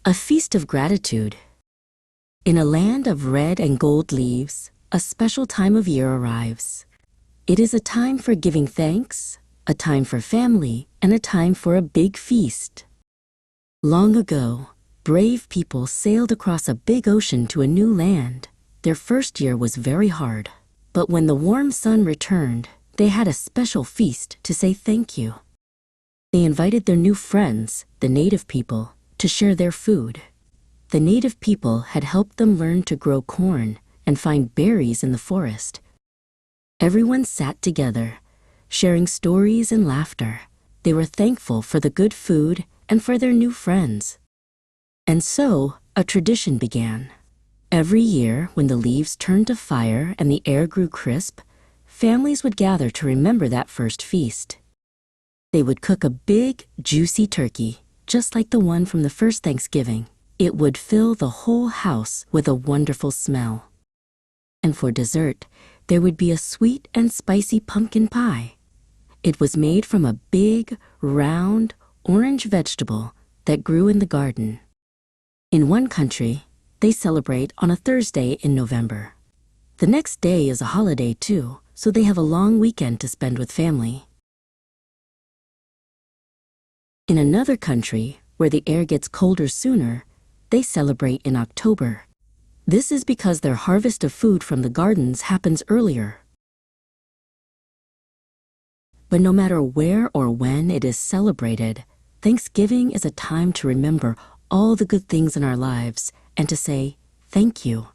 A feast of gratitude. In a land of red and gold leaves, a special time of year arrives. It is a time for giving thanks, a time for family, and a time for a big feast. Long ago, brave people sailed across a big ocean to a new land. Their first year was very hard, but when the warm sun returned, they had a special feast to say thank you. They invited their new friends, the native people, to share their food. The native people had helped them learn to grow corn and find berries in the forest. Everyone sat together, sharing stories and laughter. They were thankful for the good food and for their new friends. And so, a tradition began. Every year, when the leaves turned to fire and the air grew crisp, families would gather to remember that first feast. They would cook a big, juicy turkey, just like the one from the first Thanksgiving. It would fill the whole house with a wonderful smell. And for dessert, there would be a sweet and spicy pumpkin pie. It was made from a big, round, orange vegetable that grew in the garden. In one country, they celebrate on a Thursday in November. The next day is a holiday too, so they have a long weekend to spend with family. In another country, where the air gets colder sooner, they celebrate in October. This is because their harvest of food from the gardens happens earlier. But no matter where or when it is celebrated, Thanksgiving is a time to remember all the good things in our lives and to say thank you.